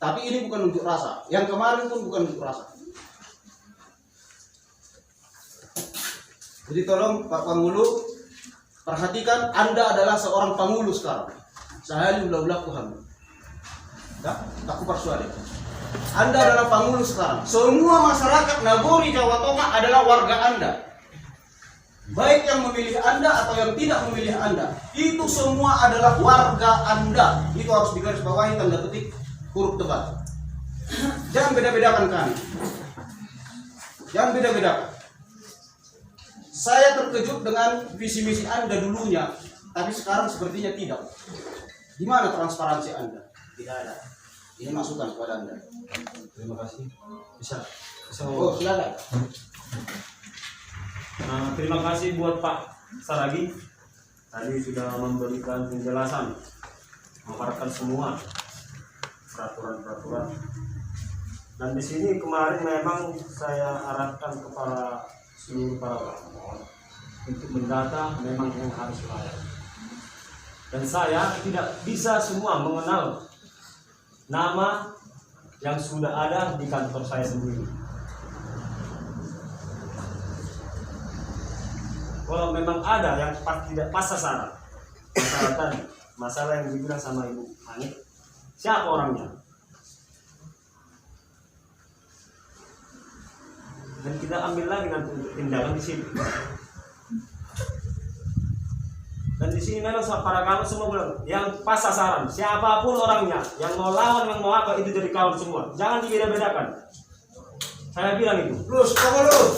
Tapi ini bukan unjuk rasa, yang kemarin pun bukan unjuk rasa. Jadi tolong Pak Panggulu, perhatikan Anda adalah seorang Panggulu sekarang. Saya ulah-ulah Tuhan. Ya, tak persuade. Anda adalah Panggulu sekarang. Semua masyarakat Nagori Jawa Tengah adalah warga Anda. Baik yang memilih Anda atau yang tidak memilih Anda, itu semua adalah warga Anda. Itu harus digarisbawahi tanda petik huruf tebal. Jangan beda-bedakan kami. Jangan beda-bedakan. Saya terkejut dengan visi misi Anda dulunya, tapi sekarang sepertinya tidak. Di mana transparansi Anda? Tidak ada. Ini masukan kepada Anda. Terima kasih. Bisa. Oh, silakan. Terima kasih buat Pak Saragi. Tadi sudah memberikan penjelasan, memaparkan semua peraturan-peraturan. Dan di sini kemarin memang saya arahkan kepada seluruh para pemohon untuk mendata memang yang harus layak. Dan saya tidak bisa semua mengenal nama yang sudah ada di kantor saya sendiri. Kalau memang ada yang tidak pas sasaran, masalah tadi, masalah yang dibilang sama Ibu Ani, siapa orangnya? Dan kita ambil lagi nanti untuk tindakan di sini. Dan di sini memang para kawan semua bilang yang pas sasaran, siapapun orangnya, yang mau lawan, yang mau apa itu jadi kawan semua. Jangan dibeda-bedakan. Saya bilang itu. Lus, tunggu lus.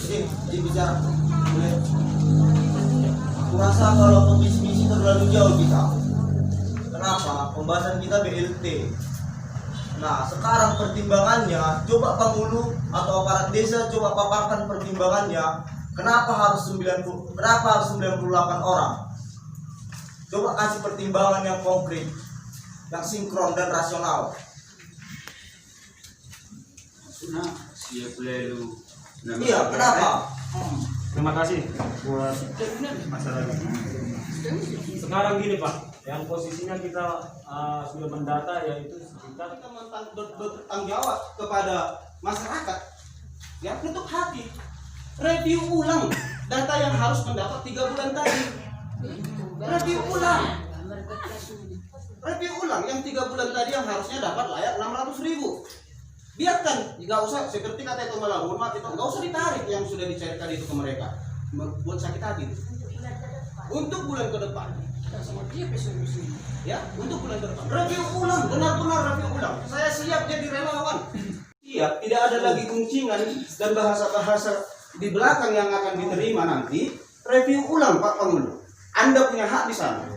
Izin bicara. Boleh. Aku rasa kalau pemisi-misi terlalu jauh kita. Kenapa? Pembahasan kita BLT. Nah, sekarang pertimbangannya, coba Panggulu atau aparat desa coba paparkan pertimbangannya. Kenapa harus 98 orang? Coba kasih pertimbangan yang konkret, yang sinkron dan rasional. Nah, siap lalu. Iya, kenapa? Terima kasih buat masalah ini. Sekarang gini Pak, yang posisinya kita sudah mendata yaitu sekitar Kita bertanggung jawab kepada masyarakat. Ya, tutup hati. Review ulang data yang harus mendapat 3 bulan tadi. Review ulang. Review ulang yang 3 bulan tadi yang harusnya dapat layak 600.000. Biarkan, nggak usah seperti kata itu malah hormat itu nggak usah ditarik yang sudah dicairkan itu ke mereka. Buat sakit hati. Untuk bulan ke depan. Ya, untuk bulan ke depan. Review ulang, benar-benar review ulang. Saya siap jadi relawan. Siap, tidak ada lagi guncingan dan bahasa-bahasa di belakang yang akan diterima nanti. Review ulang Pak Panggulu. Anda punya hak di sana.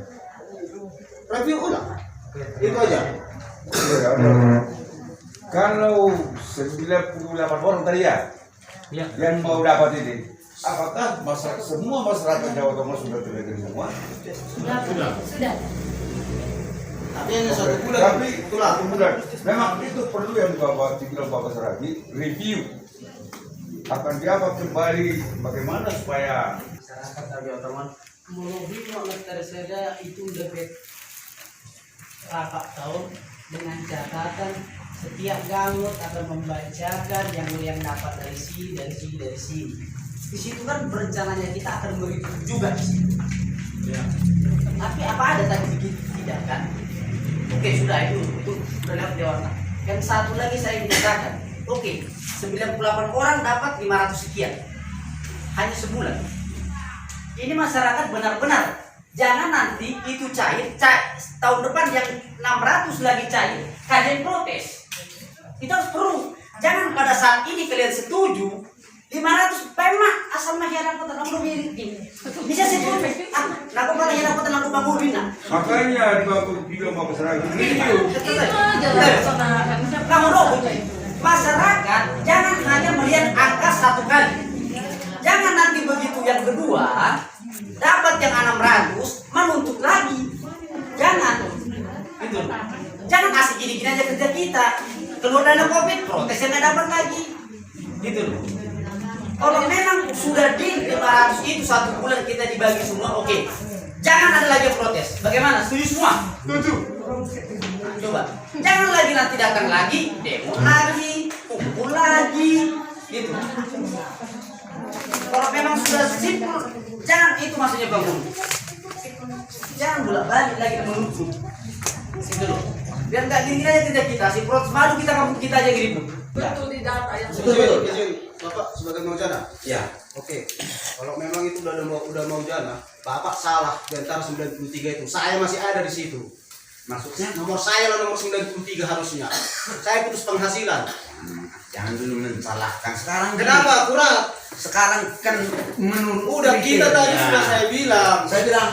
Review ulang. Itu aja. Kalau 98 orang tadi ya, yang mau dapat ini, apakah semua masyarakat Jawa Tengah sudah terlihat semua? Sudah. Tapi hanya 1 bulan. Tapi itulah 1 bulan. Memang itu perlu yang dibilang Bapak Saragi, review. Akan diapa kembali bagaimana supaya masyarakat Jawa Tengah melalui makna terseda itu dapat rapat tahun dengan catatan setiap gangut akan membacakan yang dapat dari sini, dari sini, dari sini. Di situ kan rencananya kita akan begitu juga di sini. ya. Tapi apa ada tadi begitu tidak kan? Oke sudah itu sudah lewat jawaban. Yang satu lagi saya ingin katakan, oke 98 orang dapat 500 sekian hanya sebulan. ini masyarakat benar-benar jangan nanti itu cair tahun depan yang 600 lagi cair, kalian protes. Itu harus perlu. Jangan pada saat ini kalian setuju 500 pemak asal masyarakat aku mirip bisa setuju. Aku kalau masyarakat aku bangun nah. Makanya juga mau masyarakat Kamu masyarakat jangan hanya melihat angka satu kali. Jangan nanti begitu yang kedua dapat yang 600 menuntut lagi. Jangan. Itu. Jangan kasih gini-gini aja kerja kita. Keluar dana Covid, protesnya nggak dapat lagi. Gitu loh. Kalau memang sudah di 500 itu 1 bulan kita dibagi semua, oke. Jangan ada lagi protes. Bagaimana? Setuju semua? Setuju. Coba. Jangan lagi nanti datang lagi, demo lagi, kumpul lagi, gitu. Kalau memang sudah simpel, jangan itu maksudnya bangun. Jangan bolak-balik lagi menuntut. Gitu loh. Biar nggak gini aja kerja kita, si protes malu kita kampung kita aja gini. Betul di data yang Bapak sebagai maujana. Ya, oke. Kalau memang itu udah maujana, Bapak salah di antara 93 itu. Saya masih ada di situ. Maksudnya nomor saya lah nomor 93 harusnya. Saya putus penghasilan. Jangan dulu mensalahkan. Sekarang Kenapa akurat? sekarang kan menurut Udah kita tadi sudah saya bilang. saya bilang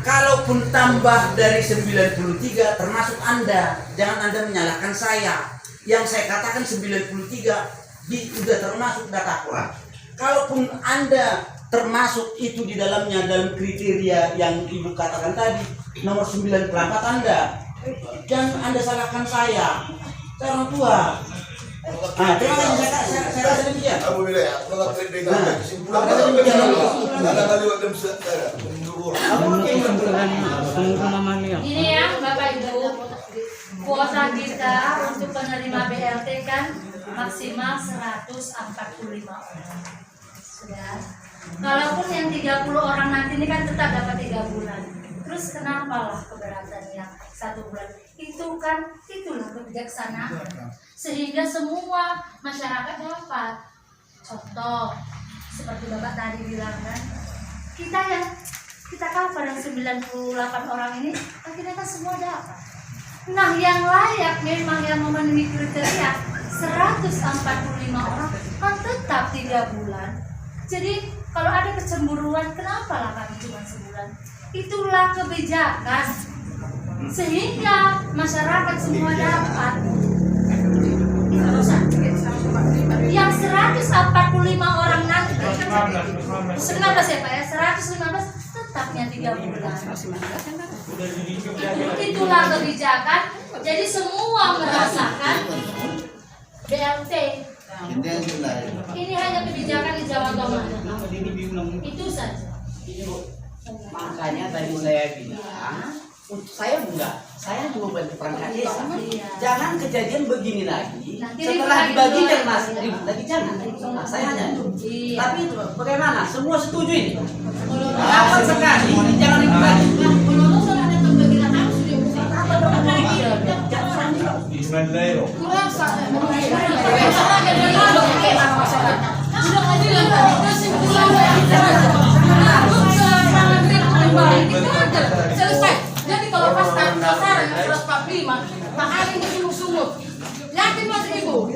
kalaupun tambah dari 93 termasuk Anda, jangan Anda menyalahkan saya. Yang saya katakan 93 sudah termasuk data akurat. Kalaupun Anda termasuk itu di dalamnya dalam kriteria yang Ibu katakan tadi, nomor 94 Anda, jangan Anda salahkan saya orang tua. Nah, terima kasih saya rasa demikian. Kamu bilang ya, kalau perbedaan kesimpulan Ini ya Bapak Ibu, kuota kita untuk penerima BLT kan maksimal 145 orang. Sudah. Kalaupun yang 30 orang nanti ini kan tetap dapat 3 bulan. Terus kenapa lah keberatannya 1 bulan? Itulah kebijaksanaan. Sehingga semua masyarakat dapat. Contoh seperti Bapak tadi bilang kan, kita cover yang 98 orang ini, akhirnya kan semua dapat. Nah, yang layak memang yang memenuhi kriteria 145 orang kan tetap 3 bulan. Jadi kalau ada kecemburuan, kenapa lah kami cuma sebulan? Itulah kebijakan sehingga masyarakat semua dapat. Yang 145 orang nanti 19 ya Pak ya, 115 tetapnya 3 bulan. Itulah kebijakan. Jadi semua merasakan BLT. Ini hanya kebijakan di Jawa Tengah. Itu saja. Makanya tadi saya bilang, saya mau bantu perangkat desa. Jangan kejadian begini lagi. Setelah dibagi dan masih ribut lagi jangan. Nah, saya hanya itu. Tapi itu bagaimana? Semua setuju ini. Dapat sekali, jangan ribut lagi. Selesai. Jadi kalau pas pasaran 145, Pak Ali ini sungguh-sungguh. Yakin Mas Ibu?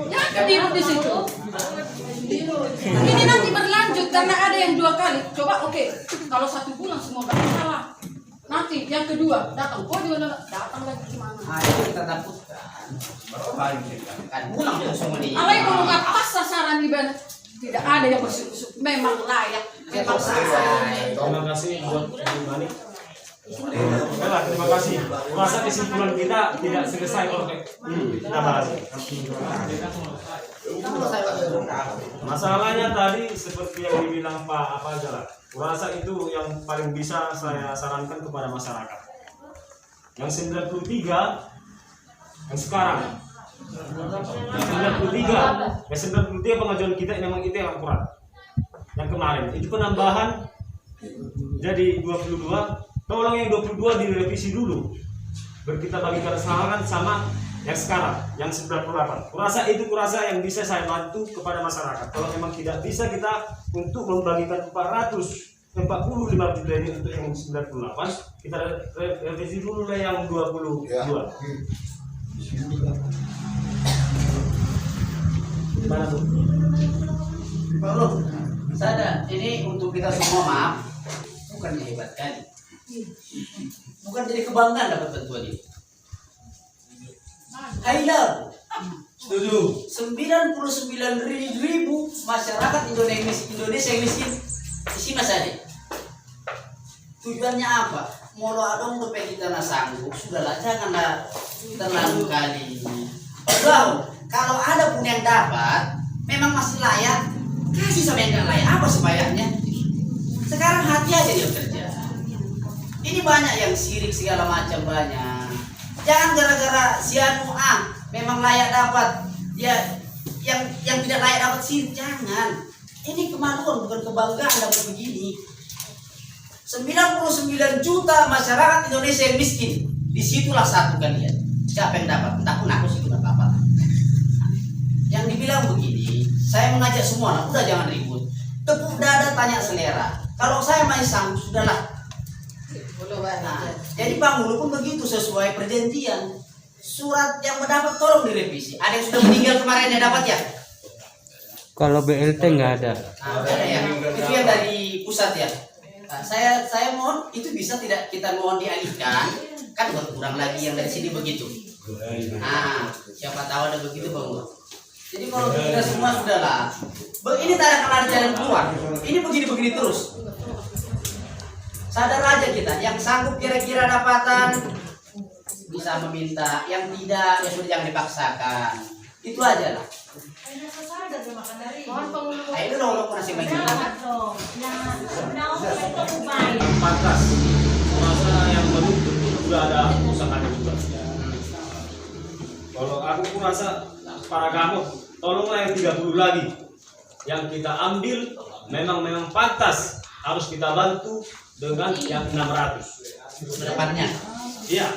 Yakin Ibu di situ? Ini nanti berlanjut karena ada yang 2 kali. Coba oke. Kalau 1 bulan semua salah. Nanti yang kedua datang, datang lagi gimana? Itu kita takutkan. Kan pulang semua ini. Alai kalau nggak pas sasaran di mana? Tidak ada yang bersih-bersih. Memang layak. Memang sesuai. Terima kasih buat Ibu Mani. Baiklah, terima kasih. Masa kesimpulan kita tidak selesai oleh kita bahas. Masalahnya tadi seperti yang dibilang Pak apa aja lah. Kurasa itu yang paling bisa saya sarankan kepada masyarakat. Yang 93 yang sekarang. Yang 93 pengajuan kita memang itu yang akurat. Yang kemarin itu penambahan jadi 22. Tolong yang 22 direvisi dulu. Kita bagikan sama yang sekarang, yang 98. Kurasa yang bisa saya bantu kepada masyarakat. Kalau memang tidak bisa kita untuk membagikan 445 juta ini untuk yang 98, kita revisi dulu lah yang 22. Gimana tuh? Pak Bro, sadar, ini untuk kita semua maaf, bukan hebat kali. Bukan jadi kebanggaan dapat bantuan ini. Haidar, Setuju. 99.000 masyarakat Indonesia yang miskin isi masanya. Tujuannya apa? Molo adong supaya kita na sanggup, sudahlah janganlah terlalu kali. Bro, kalau ada pun yang dapat, memang masih layak, kasih sama yang nggak layak. Apa sebayangnya? Sekarang hati aja dia kerja. Ini banyak yang sirik segala macam banyak. Jangan gara-gara si anu memang layak dapat, ya yang tidak layak dapat sirik, jangan. Ini kemaluan bukan kebanggaan dapat begini. 99 juta masyarakat Indonesia yang miskin. Disitulah satu kalian. Siapa yang dapat? Entah pun aku sih tidak apa-apa. Yang dibilang begini, saya mengajak semua, udah jangan ribut. Tepuk dada, tanya selera. Kalau saya masih sanggup, sudahlah. Nah, jadi Pak Mulu pun begitu sesuai perjanjian. Surat yang mendapat tolong direvisi. Ada yang sudah meninggal kemarin yang dapat ya? Kalau BLT nggak ada. Nah, ada ya. Itu yang dari pusat ya. Nah, saya mohon itu bisa tidak kita mohon dialihkan, kan berkurang lagi yang dari sini begitu. Nah, siapa tahu ada begitu Bang. Jadi kalau kita semua sudahlah. Ini tak akan ada jalan keluar. Ini begini-begini terus. Sadar aja kita, yang sanggup kira-kira dapatan bisa meminta, yang tidak ya sudah jangan dipaksakan. Itu aja lah. Ayo dulu lo masih banyak. Pantas masa yang menuntut sudah ada usahanya juga. Kalau aku merasa para kamu tolonglah yang 30 lagi yang kita ambil memang pantas harus kita bantu dengan yang 600 Depannya. iya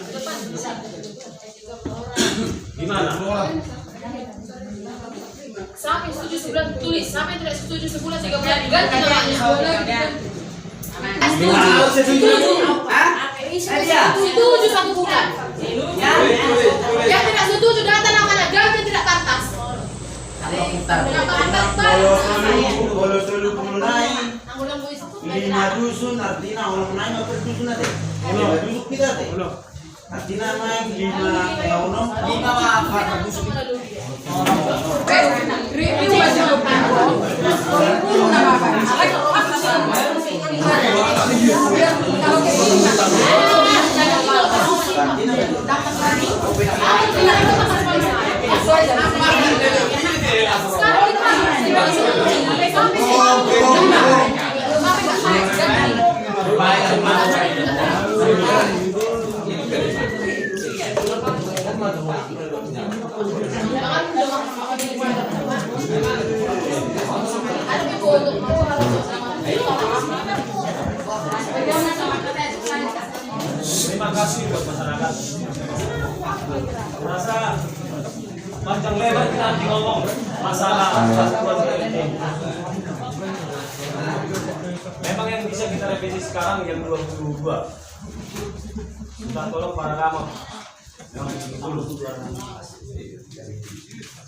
gimana Sampai setuju sebulan tulis, sampai tidak setuju sebulan 3 bulan ganti namanya. Setuju. Setuju 1 bulan. Yang tidak setuju data namanya ganti tidak pantas. Kalau dulu naik 5 dusun artinya orang naik apa dusun nanti? 5 dusun kita deh. Artinya naik 5 apa dusun? Review masih terima kasih buat masyarakat. Merasa panjang lebar kita nanti ngomong masalah bantuan BLT. Memang yang bisa kita revisi sekarang yang 22. Minta tolong para lama yang dulu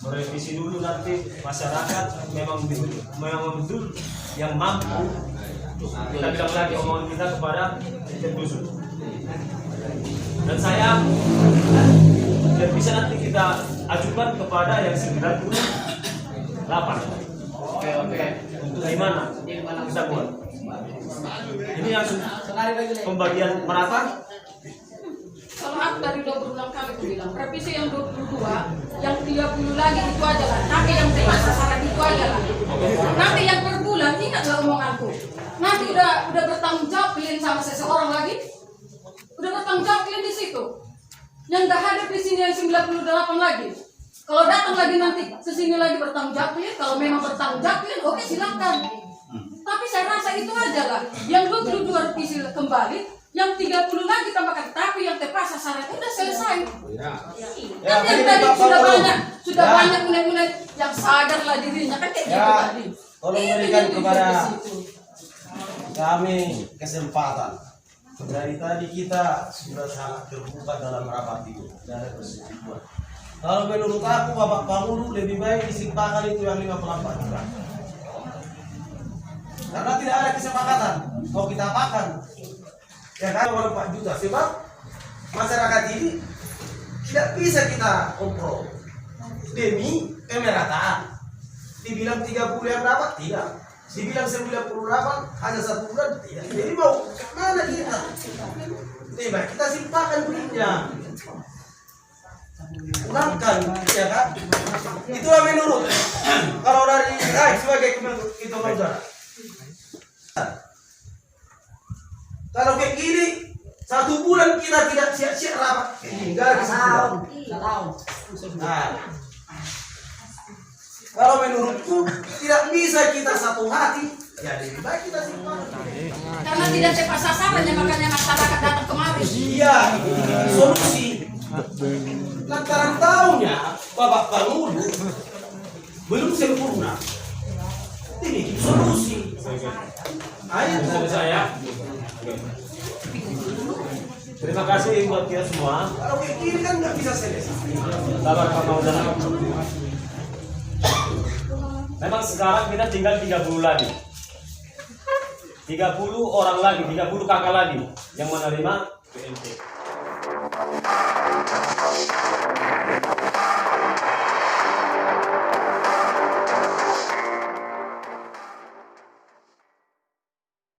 merevisi dulu nanti masyarakat memang betul yang mampu. Kita bilang lagi omongan kita kepada dusun. Dan saya dan bisa nanti kita ajukan kepada yang 98. Oke. Untuk gimana kita buat? Ini yang pembagian merata. Kalau aku dari 26 kali aku bilang revisi yang 22, yang 30 lagi itu aja lah. Nanti yang tepat sasaran itu aja lah. Nanti yang per bulan ingatlah omonganku. Nanti udah bertanggung jawab kalian sama seseorang lagi. Udah bertanggung jawab kalian di situ. Yang dah hadir di sini yang 98 lagi. Kalau datang lagi nanti sesini lagi bertanggung jawab kalian. Kalau memang bertanggung jawab kalian, oke silakan. Tapi saya rasa itu aja lah. Yang 22 revisi kembali, yang 30 lagi tambahkan, tapi yang tepat sasaran udah selesai. Ya. Kan yang tadi sudah banyak mulai yang sadarlah dirinya kan kayak gitu tadi. Tolong Itu berikan yang kepada di situ. kami kesempatan. Dari tadi kita sudah sangat terbuka dalam rapat itu dari persetujuan. Kalau menurut aku Bapak Pangudu lebih baik disimpahkan itu yang 54 juta. Karena tidak ada kesepakatan. Kalau kita apakan, ya kan 4 juta. Sebab masyarakat ini tidak bisa kita kompromi demi pemerataan. Dibilang 30 yang dapat tidak. Dibilang 90 dapat hanya 1 bulan tidak. Jadi mau kemana kita? Tiba kita simpahkan duitnya. Ulangkan, ya kan? Itulah menurut. Kalau dari sebagai ketua saudara. Kalau kayak gini 1 bulan kita tidak siap-siap rapat. Enggak ada kesimpulan. Nah, kalau menurutku tidak bisa kita satu hati, ya lebih baik kita simpan. Karena tidak tepat sasaran ya makanya masyarakat datang kemari. Iya, solusi. Lantaran tahunnya Bapak Pangudu belum sempurna. Ini solusi. Ayo saya. Terima kasih buat kita semua. kalau kayak gini kan nggak bisa selesai. Sabar Pak Maudana. Memang sekarang kita tinggal 30 lagi. 30 orang lagi, 30 kakak lagi yang menerima PNT.